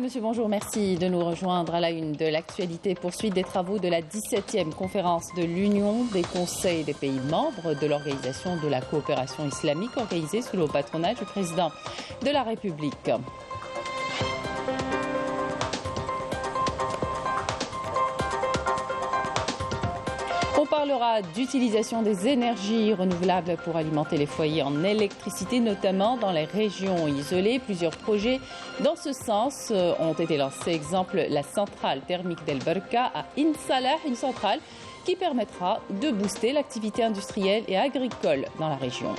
Monsieur, bonjour, merci de nous rejoindre à la une de l'actualité. Poursuite des travaux de la 17e conférence de l'Union des conseils des pays membres de l'Organisation de la coopération islamique organisée sous le patronage du président de la République. On parlera d'utilisation des énergies renouvelables pour alimenter les foyers en électricité, notamment dans les régions isolées. Plusieurs projets dans ce sens ont été lancés. Exemple, la centrale thermique d'El Barka à In Salah, une centrale qui permettra de booster l'activité industrielle et agricole dans la région.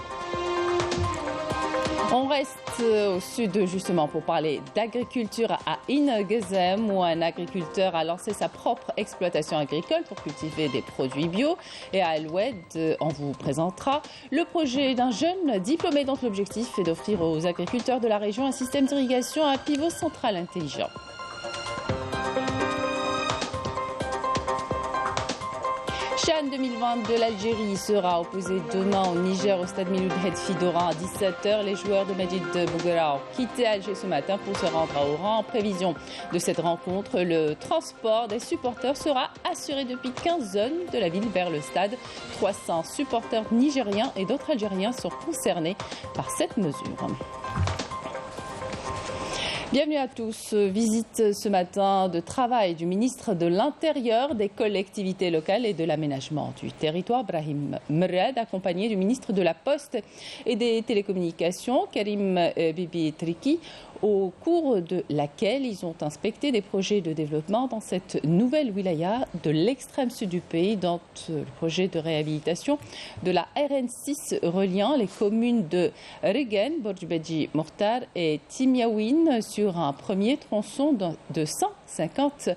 On reste au sud justement pour parler d'agriculture à In Gezem où un agriculteur a lancé sa propre exploitation agricole pour cultiver des produits bio. Et à Al-Oued, on vous présentera le projet d'un jeune diplômé dont l'objectif est d'offrir aux agriculteurs de la région un système d'irrigation à pivot central intelligent. CHAN 2020 de l'Algérie sera opposé demain au Niger au stade Miloud Hedfi d'Oran à 17h. Les joueurs de Majid Bouguera ont quitté Alger ce matin pour se rendre à Oran. En prévision de cette rencontre, le transport des supporters sera assuré depuis 15 zones de la ville vers le stade. 300 supporters nigériens et d'autres Algériens sont concernés par cette mesure. Bienvenue à tous. Visite ce matin de travail du ministre de l'Intérieur, des collectivités locales et de l'aménagement du territoire, Brahim Merad, accompagné du ministre de la Poste et des Télécommunications, Karim Bibi Triki, au cours de laquelle ils ont inspecté des projets de développement dans cette nouvelle wilaya de l'extrême sud du pays, dont le projet de réhabilitation de la RN6 reliant les communes de Regen, Borjbedji Mortar et Timiaouine sur un premier tronçon de 150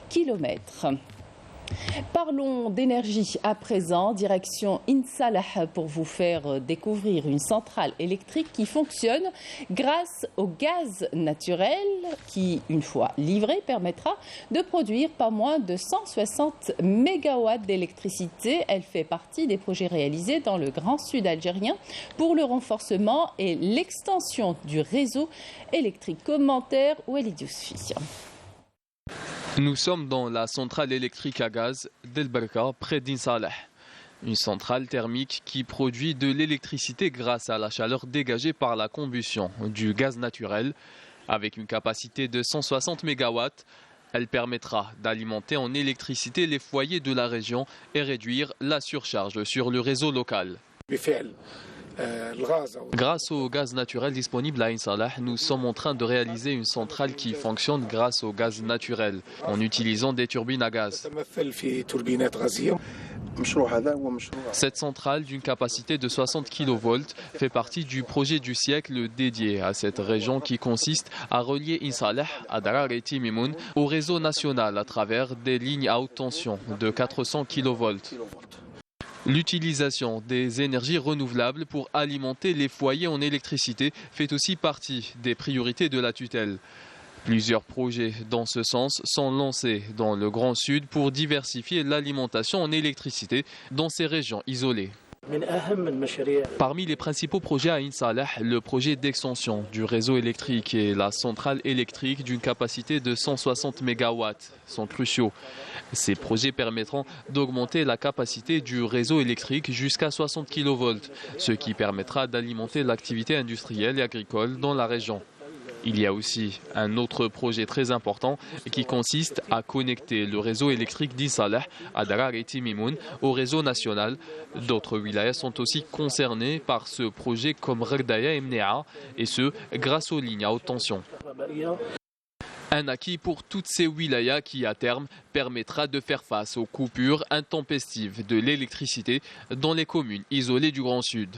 km. Parlons d'énergie à présent, direction In Salah pour vous faire découvrir une centrale électrique qui fonctionne grâce au gaz naturel qui, une fois livré, permettra de produire pas moins de 160 MW d'électricité. Elle fait partie des projets réalisés dans le Grand Sud algérien pour le renforcement et l'extension du réseau électrique. Commentaire Walid Yousfi. Nous sommes dans la centrale électrique à gaz d'El Barka, près d'In Salah. Une centrale thermique qui produit de l'électricité grâce à la chaleur dégagée par la combustion du gaz naturel. Avec une capacité de 160 MW, elle permettra d'alimenter en électricité les foyers de la région et réduire la surcharge sur le réseau local. Grâce au gaz naturel disponible à In Salah, nous sommes en train de réaliser une centrale qui fonctionne grâce au gaz naturel, en utilisant des turbines à gaz. Cette centrale d'une capacité de 60 kV fait partie du projet du siècle dédié à cette région qui consiste à relier In Salah à Darar et Timimoun au réseau national à travers des lignes à haute tension de 400 kV. L'utilisation des énergies renouvelables pour alimenter les foyers en électricité fait aussi partie des priorités de la tutelle. Plusieurs projets dans ce sens sont lancés dans le Grand Sud pour diversifier l'alimentation en électricité dans ces régions isolées. Parmi les principaux projets à In Salah, le projet d'extension du réseau électrique et la centrale électrique d'une capacité de 160 MW sont cruciaux. Ces projets permettront d'augmenter la capacité du réseau électrique jusqu'à 60 kV, ce qui permettra d'alimenter l'activité industrielle et agricole dans la région. Il y a aussi un autre projet très important qui consiste à connecter le réseau électrique d'In Salah à Darar et Timimoun au réseau national. D'autres wilayas sont aussi concernés par ce projet comme Ragdaya et Mnea, et ce grâce aux lignes à haute tension. Un acquis pour toutes ces wilayas qui, à terme, permettra de faire face aux coupures intempestives de l'électricité dans les communes isolées du Grand Sud.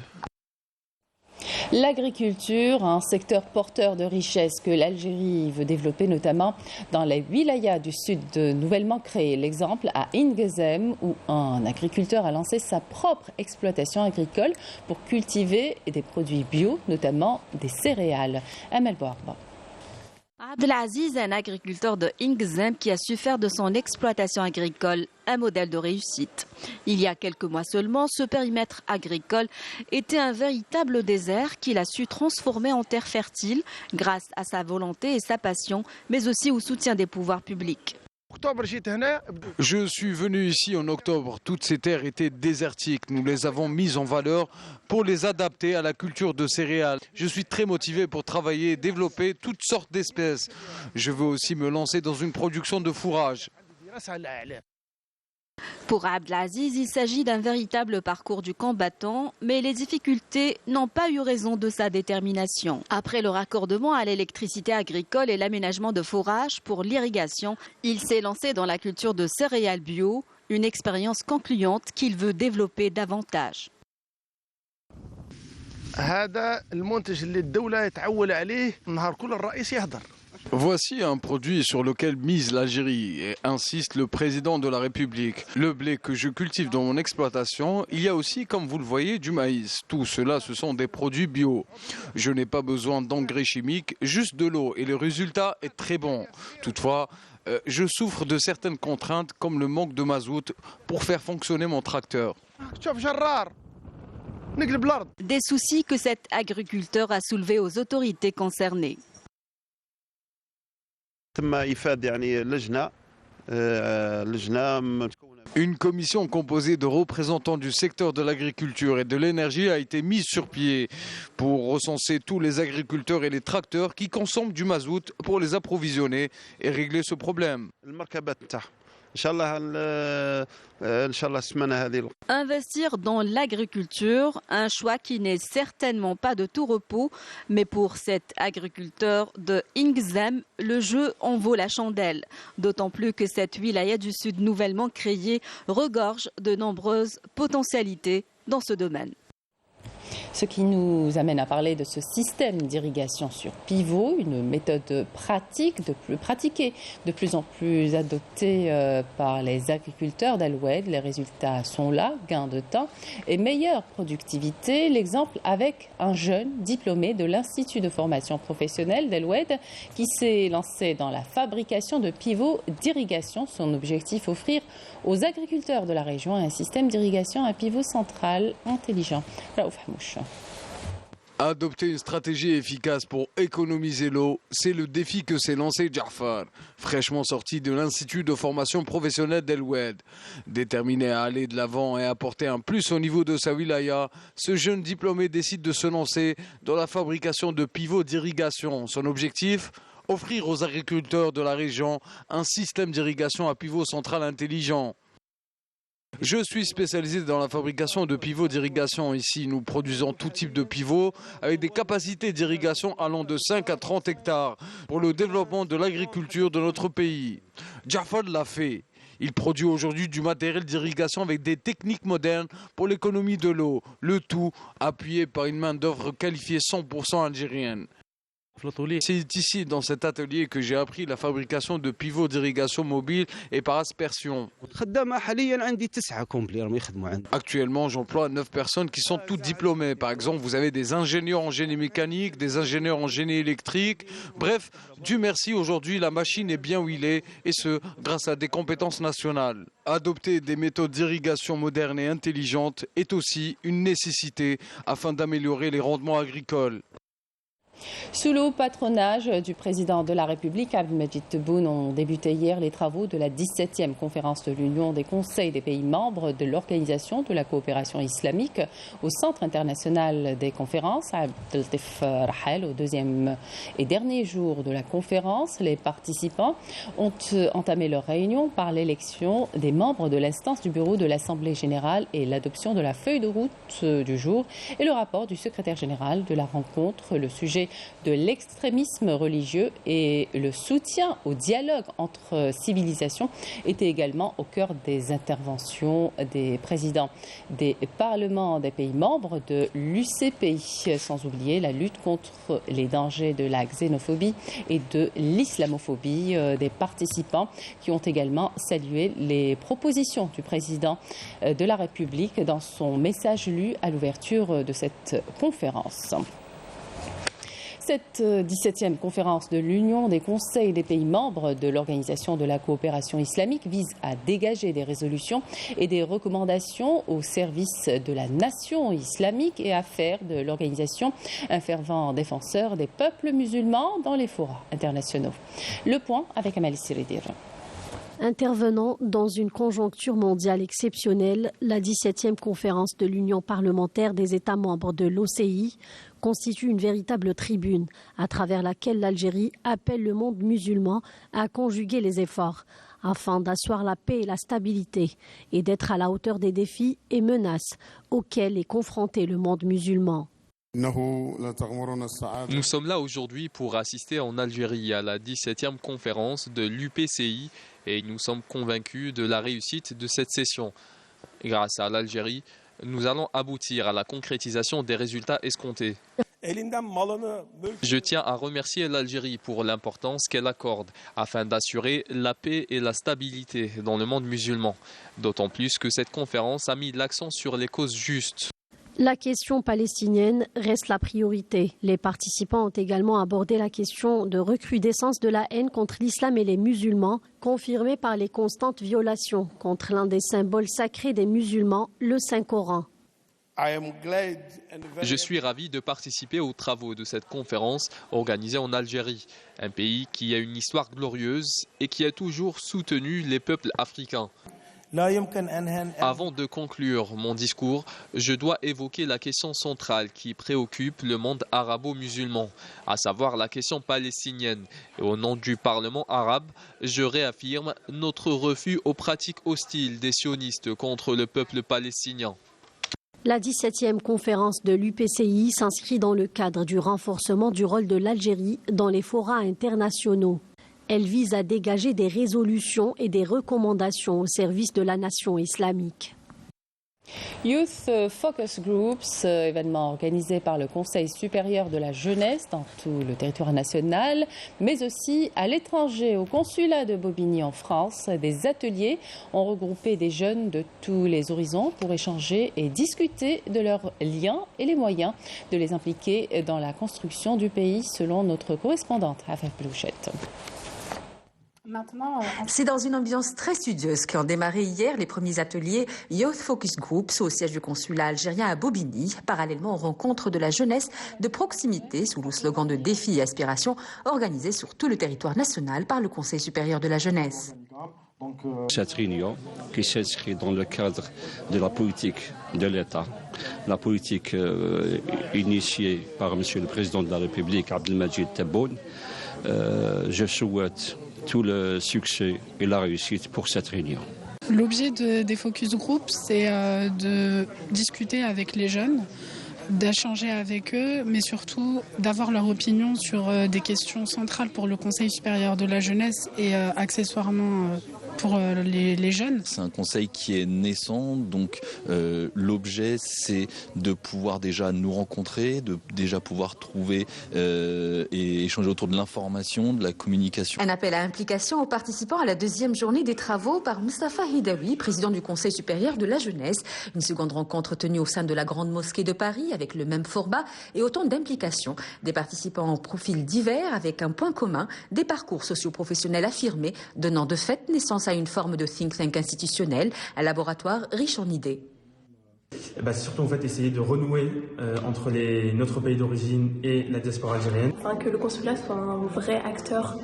L'agriculture, un secteur porteur de richesses que l'Algérie veut développer, notamment dans les wilayas du sud nouvellement créés. L'exemple à In Gezem, où un agriculteur a lancé sa propre exploitation agricole pour cultiver des produits bio, notamment des céréales. Amel Boarba. Abdelaziz, un agriculteur de Ingzem qui a su faire de son exploitation agricole un modèle de réussite. Il y a quelques mois seulement, ce périmètre agricole était un véritable désert qu'il a su transformer en terre fertile grâce à sa volonté et sa passion, mais aussi au soutien des pouvoirs publics. Je suis venu ici en octobre. Toutes ces terres étaient désertiques. Nous les avons mises en valeur pour les adapter à la culture de céréales. Je suis très motivé pour travailler et développer toutes sortes d'espèces. Je veux aussi me lancer dans une production de fourrage. Pour Abdelaziz, il s'agit d'un véritable parcours du combattant, mais les difficultés n'ont pas eu raison de sa détermination. Après le raccordement à l'électricité agricole et l'aménagement de fourrages pour l'irrigation, il s'est lancé dans la culture de céréales bio, une expérience concluante qu'il veut développer davantage. Voici un produit sur lequel mise l'Algérie et insiste le président de la République. Le blé que je cultive dans mon exploitation, il y a aussi, comme vous le voyez, du maïs. Tout cela, ce sont des produits bio. Je n'ai pas besoin d'engrais chimiques, juste de l'eau et le résultat est très bon. Toutefois, je souffre de certaines contraintes comme le manque de mazout pour faire fonctionner mon tracteur. Des soucis que cet agriculteur a soulevés aux autorités concernées. Une commission composée de représentants du secteur de l'agriculture et de l'énergie a été mise sur pied pour recenser tous les agriculteurs et les tracteurs qui consomment du mazout pour les approvisionner et régler ce problème. Investir dans l'agriculture, un choix qui n'est certainement pas de tout repos, mais pour cet agriculteur de Ingzem, le jeu en vaut la chandelle. D'autant plus que cette wilaya du Sud nouvellement créée regorge de nombreuses potentialités dans ce domaine. Ce qui nous amène à parler de ce système d'irrigation sur pivot, une méthode pratiquée, de plus en plus adoptée par les agriculteurs d'Al-Oued. Les résultats sont là, gain de temps et meilleure productivité. L'exemple avec un jeune diplômé de l'Institut de formation professionnelle d'Al-Oued qui s'est lancé dans la fabrication de pivots d'irrigation. Son objectif, offrir aux agriculteurs de la région un système d'irrigation à pivot central intelligent. Raouf Hamouch. Adopter une stratégie efficace pour économiser l'eau, c'est le défi que s'est lancé Jafar, fraîchement sorti de l'Institut de formation professionnelle d'Al-Oued. Déterminé à aller de l'avant et apporter un plus au niveau de sa wilaya, ce jeune diplômé décide de se lancer dans la fabrication de pivots d'irrigation. Son objectif ? Offrir aux agriculteurs de la région un système d'irrigation à pivot central intelligent. Je suis spécialisé dans la fabrication de pivots d'irrigation. Ici, nous produisons tout type de pivots avec des capacités d'irrigation allant de 5 à 30 hectares pour le développement de l'agriculture de notre pays. Jafar l'a fait. Il produit aujourd'hui du matériel d'irrigation avec des techniques modernes pour l'économie de l'eau. Le tout appuyé par une main-d'œuvre qualifiée 100% algérienne. C'est ici, dans cet atelier, que j'ai appris la fabrication de pivots d'irrigation mobile et par aspersion. Actuellement, j'emploie 9 personnes qui sont toutes diplômées. Par exemple, vous avez des ingénieurs en génie mécanique, des ingénieurs en génie électrique. Bref, Dieu merci, aujourd'hui, la machine est bien huilée et ce, grâce à des compétences nationales. Adopter des méthodes d'irrigation modernes et intelligentes est aussi une nécessité afin d'améliorer les rendements agricoles. Sous le patronage du président de la République, Abdelmajid Tebboune, ont débuté hier les travaux de la 17e conférence de l'Union des conseils des pays membres de l'Organisation de la coopération islamique au Centre international des conférences, Abdeltif Rahel, au deuxième et dernier jour de la conférence. Les participants ont entamé leur réunion par l'élection des membres de l'instance du bureau de l'Assemblée générale et l'adoption de la feuille de route du jour et le rapport du secrétaire général de la rencontre. Le sujet de l'extrémisme religieux et le soutien au dialogue entre civilisations était également au cœur des interventions des présidents des parlements des pays membres de l'UCPI, sans oublier la lutte contre les dangers de la xénophobie et de l'islamophobie. Des participants qui ont également salué les propositions du président de la République dans son message lu à l'ouverture de cette conférence. Cette 17e conférence de l'Union des conseils des pays membres de l'Organisation de la coopération islamique vise à dégager des résolutions et des recommandations au service de la nation islamique et à faire de l'organisation un fervent défenseur des peuples musulmans dans les forats internationaux. Le point avec Amalie Siridir. Intervenant dans une conjoncture mondiale exceptionnelle, la 17e conférence de l'Union parlementaire des États membres de l'OCI constitue une véritable tribune à travers laquelle l'Algérie appelle le monde musulman à conjuguer les efforts afin d'asseoir la paix et la stabilité et d'être à la hauteur des défis et menaces auxquels est confronté le monde musulman. Nous sommes là aujourd'hui pour assister en Algérie à la 17e conférence de l'UPCI et nous sommes convaincus de la réussite de cette session. Grâce à l'Algérie, nous allons aboutir à la concrétisation des résultats escomptés. Je tiens à remercier l'Algérie pour l'importance qu'elle accorde afin d'assurer la paix et la stabilité dans le monde musulman. D'autant plus que cette conférence a mis l'accent sur les causes justes. La question palestinienne reste la priorité. Les participants ont également abordé la question de recrudescence de la haine contre l'islam et les musulmans, confirmée par les constantes violations contre l'un des symboles sacrés des musulmans, le Saint-Coran. Je suis ravi de participer aux travaux de cette conférence organisée en Algérie, un pays qui a une histoire glorieuse et qui a toujours soutenu les peuples africains. Avant de conclure mon discours, je dois évoquer la question centrale qui préoccupe le monde arabo-musulman, à savoir la question palestinienne. Et au nom du Parlement arabe, je réaffirme notre refus aux pratiques hostiles des sionistes contre le peuple palestinien. La 17e conférence de l'UPCI s'inscrit dans le cadre du renforcement du rôle de l'Algérie dans les forats internationaux. Elle vise à dégager des résolutions et des recommandations au service de la nation islamique. Youth Focus Groups, événement organisé par le Conseil supérieur de la jeunesse dans tout le territoire national, mais aussi à l'étranger, au consulat de Bobigny en France. Des ateliers ont regroupé des jeunes de tous les horizons pour échanger et discuter de leurs liens et les moyens de les impliquer dans la construction du pays, selon notre correspondante Afef Blouchette. C'est dans une ambiance très studieuse qu'ont démarré hier les premiers ateliers Youth Focus Groups au siège du consulat algérien à Bobigny, parallèlement aux rencontres de la jeunesse de proximité sous le slogan de défis et aspirations organisés sur tout le territoire national par le Conseil supérieur de la jeunesse. Cette réunion qui s'inscrit dans le cadre de la politique de l'État, la politique initiée par M. le Président de la République, Abdelmajid Tebboune, je souhaite tout le succès et la réussite pour cette réunion. L'objet des focus groups, c'est de discuter avec les jeunes, d'échanger avec eux, mais surtout d'avoir leur opinion sur des questions centrales pour le Conseil supérieur de la jeunesse et accessoirement pour les jeunes. C'est un conseil qui est naissant, donc l'objet c'est de pouvoir déjà nous rencontrer, de déjà pouvoir trouver et échanger autour de l'information, de la communication. Un appel à implication aux participants à la deuxième journée des travaux par Moustapha Hidawi, président du Conseil supérieur de la jeunesse. Une seconde rencontre tenue au sein de la Grande Mosquée de Paris avec le même format et autant d'implications. Des participants en profils divers avec un point commun, des parcours socio-professionnels affirmés, donnant de fait naissance à une forme de think tank institutionnel, un laboratoire riche en idées. C'est surtout en fait essayer de renouer entre notre pays d'origine et la diaspora algérienne. Que le consulat soit un vrai acteur,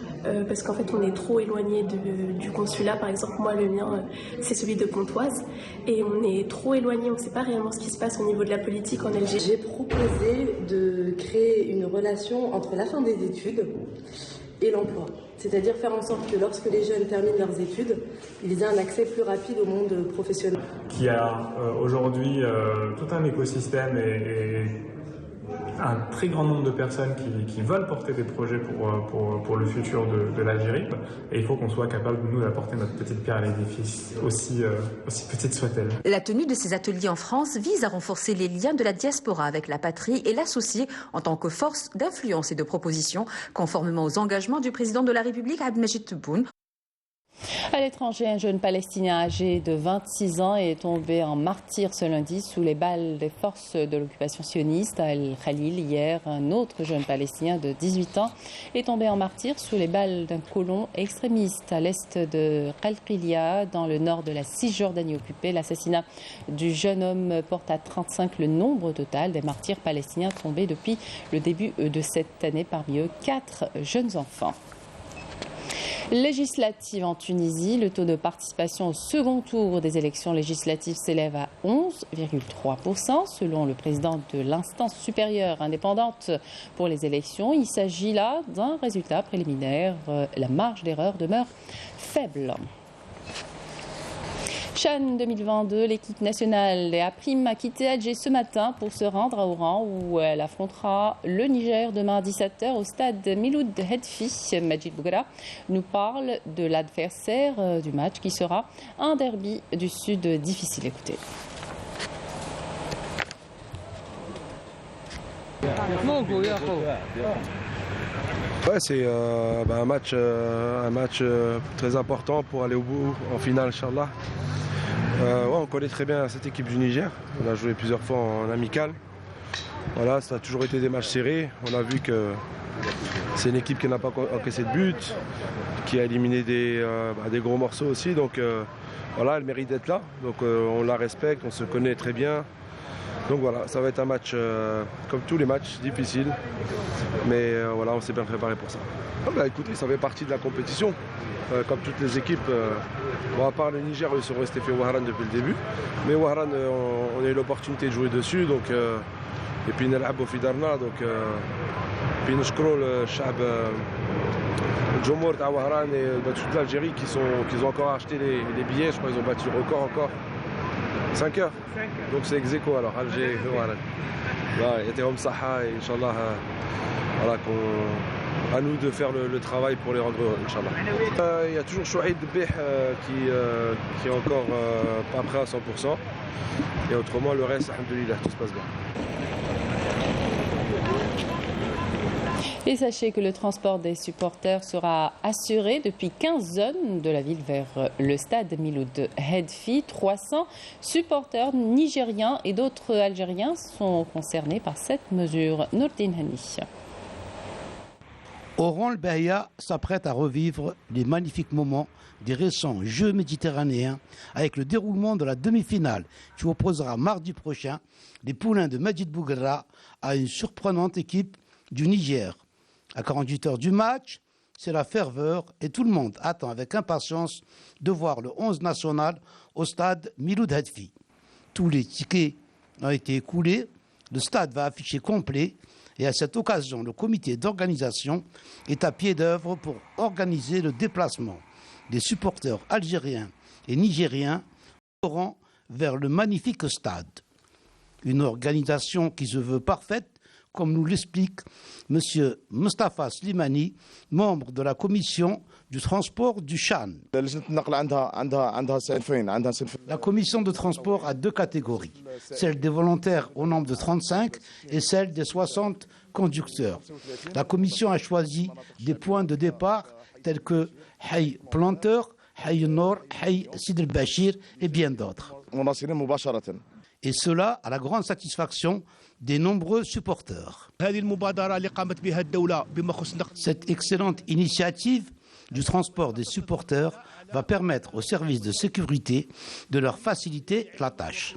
parce qu'en fait on est trop éloigné du consulat. Par exemple, moi le mien c'est celui de Pontoise, et on est trop éloigné, on ne sait pas réellement ce qui se passe au niveau de la politique en Algérie. J'ai proposé de créer une relation entre la fin des études et l'emploi. C'est-à-dire faire en sorte que lorsque les jeunes terminent leurs études, ils aient un accès plus rapide au monde professionnel. Qui a aujourd'hui tout un écosystème et un très grand nombre de personnes qui veulent porter des projets pour le futur de l'Algérie. Et il faut qu'on soit capable, nous, d'apporter notre petite pierre à l'édifice, aussi petite soit-elle. La tenue de ces ateliers en France vise à renforcer les liens de la diaspora avec la patrie et l'associer en tant que force d'influence et de proposition, conformément aux engagements du président de la République, Abdelmajid Tebboune. À l'étranger, un jeune Palestinien âgé de 26 ans est tombé en martyr ce lundi sous les balles des forces de l'occupation sioniste à El Khalil. Hier, un autre jeune Palestinien de 18 ans est tombé en martyr sous les balles d'un colon extrémiste à l'est de Qalqilia, dans le nord de la Cisjordanie occupée. L'assassinat du jeune homme porte à 35 le nombre total des martyrs palestiniens tombés depuis le début de cette année, parmi eux 4 jeunes enfants. Législative en Tunisie, le taux de participation au second tour des élections législatives s'élève à 11,3%. Selon le président de l'instance supérieure indépendante pour les élections, il s'agit là d'un résultat préliminaire. La marge d'erreur demeure faible. CHAN 2022, l'équipe nationale a a quitté Alger ce matin pour se rendre à Oran où elle affrontera le Niger demain à 17h au stade Miloud Hedfi. Majid Bougra nous parle de l'adversaire du match qui sera un derby du Sud difficile à écouter. Ouais, c'est un match très important pour aller au bout en finale, Inch'Allah. On connaît très bien cette équipe du Niger. On a joué plusieurs fois en amical. Voilà, ça a toujours été des matchs serrés. On a vu que c'est une équipe qui n'a pas encaissé de but, qui a éliminé des gros morceaux aussi. Donc voilà, elle mérite d'être là. Donc on la respecte, on se connaît très bien. Donc voilà, ça va être un match comme tous les matchs, difficile. Mais voilà, on s'est bien préparé pour ça. Écoutez, ça fait partie de la compétition. Comme toutes les équipes, à part le Niger, ils sont restés fait Wahran depuis le début. Mais Wahran, on a eu l'opportunité de jouer dessus. Donc, et puis نلعب في دارنا. Donc, puis نشكروا الشعب الجمهور تاع وهران et toute l'Algérie qui ont encore acheté les billets. Je crois qu'ils ont battu le record encore. 5 heures. Donc c'est ex aequo alors Alger et Wahran. يعطيهم صحة et Inch'Allah voilà à nous de faire le travail pour les rendre heureux, Inch'Allah. Il y a toujours Chouaïd Bih qui est encore pas prêt à 100%. Et autrement, le reste, alhamdoulilah, tout se passe bien. Et sachez que le transport des supporters sera assuré depuis 15 zones de la ville vers le stade Miloud Hedfi. 300 supporters nigériens et d'autres Algériens sont concernés par cette mesure. Nourdine Hani. Oran El Bahia s'apprête à revivre les magnifiques moments des récents Jeux méditerranéens avec le déroulement de la demi-finale qui opposera mardi prochain les poulains de Majid Bougra à une surprenante équipe du Niger. À 48 heures du match, c'est la ferveur et tout le monde attend avec impatience de voir le 11 national au stade Miloud Hedfi. Tous les tickets ont été écoulés, le stade va afficher complet. Et à cette occasion, le comité d'organisation est à pied d'œuvre pour organiser le déplacement des supporters algériens et nigériens au rang vers le magnifique stade. Une organisation qui se veut parfaite, comme nous l'explique M. Mustafa Slimani, membre de la commission du transport du CHAN. La commission de transport a 2 catégories, celle des volontaires au nombre de 35 et celle des 60 conducteurs. La commission a choisi des points de départ tels que Hay Planteur, Hay Nord, Hay Sid el-Bachir et bien d'autres. Et cela à la grande satisfaction des nombreux supporters. Cette excellente initiative du transport des supporters va permettre aux services de sécurité de leur faciliter la tâche.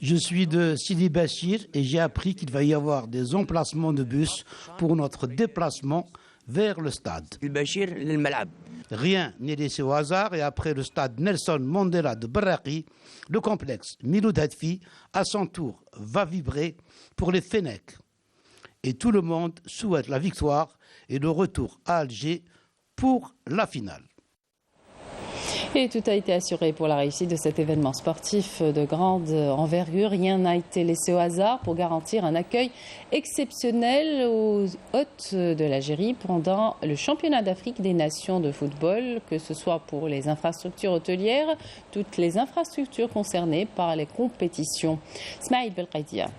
Je suis de Sidi Bachir et j'ai appris qu'il va y avoir des emplacements de bus pour notre déplacement vers le stade. Rien n'est laissé au hasard et après le stade Nelson Mandela de Barraqi, le complexe Miloud Hedfi, à son tour, va vibrer pour les Fennecs. Et tout le monde souhaite la victoire et le retour à Alger pour la finale. Et tout a été assuré pour la réussite de cet événement sportif de grande envergure. Rien n'a été laissé au hasard pour garantir un accueil exceptionnel aux hôtes de l'Algérie pendant le championnat d'Afrique des nations de football, que ce soit pour les infrastructures hôtelières, toutes les infrastructures concernées par les compétitions. Smaïl Belkaidia.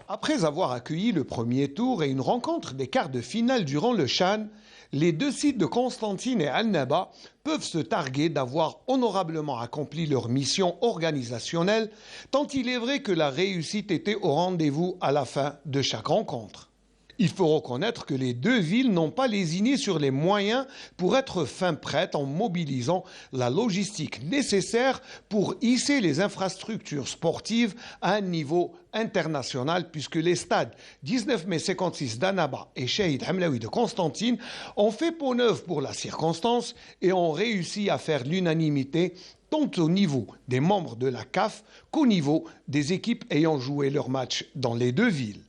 Après avoir accueilli le premier tour et une rencontre des quarts de finale durant le CHAN, les deux sites de Constantine et Annaba peuvent se targuer d'avoir honorablement accompli leur mission organisationnelle, tant il est vrai que la réussite était au rendez-vous à la fin de chaque rencontre. Il faut reconnaître que les deux villes n'ont pas lésiné sur les moyens pour être fin prêtes en mobilisant la logistique nécessaire pour hisser les infrastructures sportives à un niveau international, puisque les stades 19 mai 56 d'Annaba et Shahid Hamlaoui de Constantine ont fait peau neuve pour la circonstance et ont réussi à faire l'unanimité tant au niveau des membres de la CAF qu'au niveau des équipes ayant joué leur match dans les deux villes.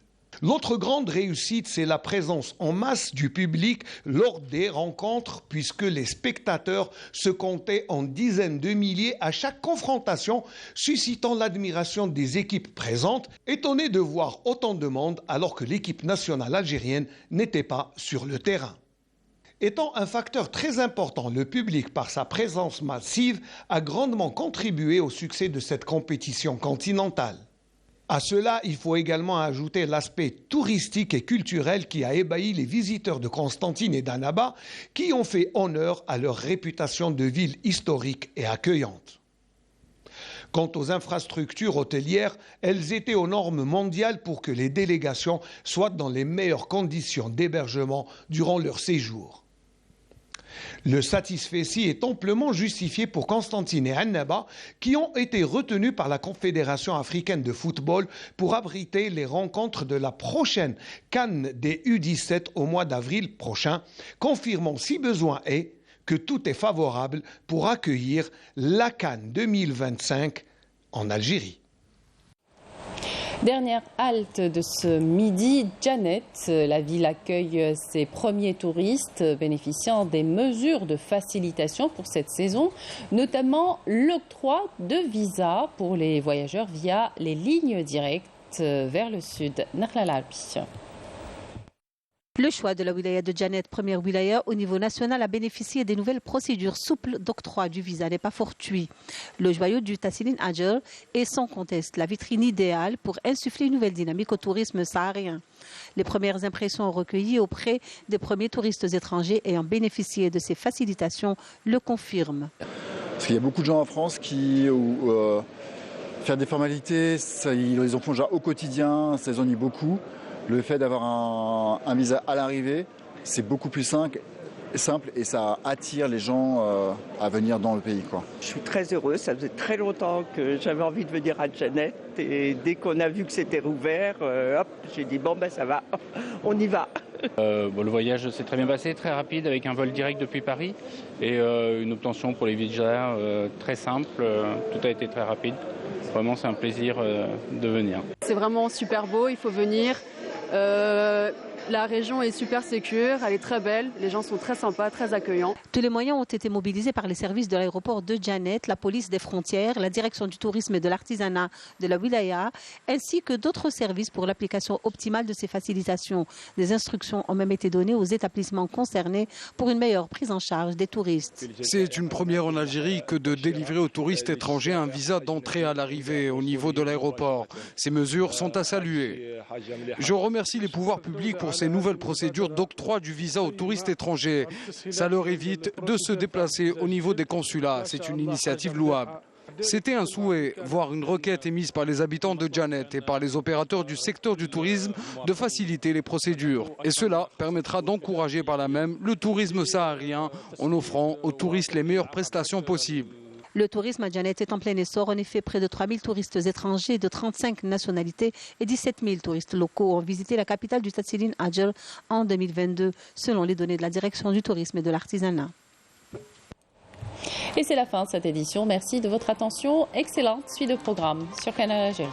L'autre grande réussite, c'est la présence en masse du public lors des rencontres, puisque les spectateurs se comptaient en dizaines de milliers à chaque confrontation, suscitant l'admiration des équipes présentes, étonnées de voir autant de monde alors que l'équipe nationale algérienne n'était pas sur le terrain. Étant un facteur très important, le public, par sa présence massive, a grandement contribué au succès de cette compétition continentale. À cela, il faut également ajouter l'aspect touristique et culturel qui a ébahi les visiteurs de Constantine et d'Annaba, qui ont fait honneur à leur réputation de ville historique et accueillante. Quant aux infrastructures hôtelières, elles étaient aux normes mondiales pour que les délégations soient dans les meilleures conditions d'hébergement durant leur séjour. Le satisfecit est amplement justifié pour Constantine et Annaba qui ont été retenus par la Confédération africaine de football pour abriter les rencontres de la prochaine CAN des U17 au mois d'avril prochain, confirmant si besoin est que tout est favorable pour accueillir la CAN 2025 en Algérie. Dernière halte de ce midi, Djanet. La ville accueille ses premiers touristes bénéficiant des mesures de facilitation pour cette saison, notamment l'octroi de visas pour les voyageurs via les lignes directes vers le sud. Nakhla Larbi. Le choix de la wilaya de Djanet, première wilaya au niveau national, a bénéficié des nouvelles procédures souples d'octroi du visa n'est pas fortuit. Le joyau du Tassilin Adjer est sans conteste la vitrine idéale pour insuffler une nouvelle dynamique au tourisme saharien. Les premières impressions recueillies auprès des premiers touristes étrangers ayant bénéficié de ces facilitations le confirment. Parce qu'il y a beaucoup de gens en France qui faire des formalités, ils en font déjà au quotidien, ça les ennuie beaucoup. Le fait d'avoir un visa à l'arrivée, c'est beaucoup plus simple et ça attire les gens à venir dans le pays, quoi. Je suis très heureuse, ça faisait très longtemps que j'avais envie de venir à Djanet et dès qu'on a vu que c'était rouvert, j'ai dit bon ben ça va, on y va. Le voyage s'est très bien passé, très rapide avec un vol direct depuis Paris et une obtention pour les visas très simple, tout a été très rapide. Vraiment c'est un plaisir de venir. C'est vraiment super beau, il faut venir. La région est super sécure, elle est très belle, les gens sont très sympas, très accueillants. Tous les moyens ont été mobilisés par les services de l'aéroport de Djanet, la police des frontières, la direction du tourisme et de l'artisanat de la wilaya, ainsi que d'autres services pour l'application optimale de ces facilitations. Des instructions ont même été données aux établissements concernés pour une meilleure prise en charge des touristes. C'est une première en Algérie que de délivrer aux touristes étrangers un visa d'entrée à l'arrivée au niveau de l'aéroport. Ces mesures sont à saluer. Je remercie les pouvoirs publics pour ces nouvelles procédures d'octroi du visa aux touristes étrangers. Ça leur évite de se déplacer au niveau des consulats. C'est une initiative louable. C'était un souhait, voire une requête émise par les habitants de Djanet et par les opérateurs du secteur du tourisme de faciliter les procédures. Et cela permettra d'encourager par là même le tourisme saharien en offrant aux touristes les meilleures prestations possibles. Le tourisme à Djanet est en plein essor. En effet, près de 3000 touristes étrangers de 35 nationalités et 17 000 touristes locaux ont visité la capitale du Tassilin Adjer en 2022, selon les données de la direction du tourisme et de l'artisanat. Et c'est la fin de cette édition. Merci de votre attention. Excellente suite de programme sur Canal Algérie.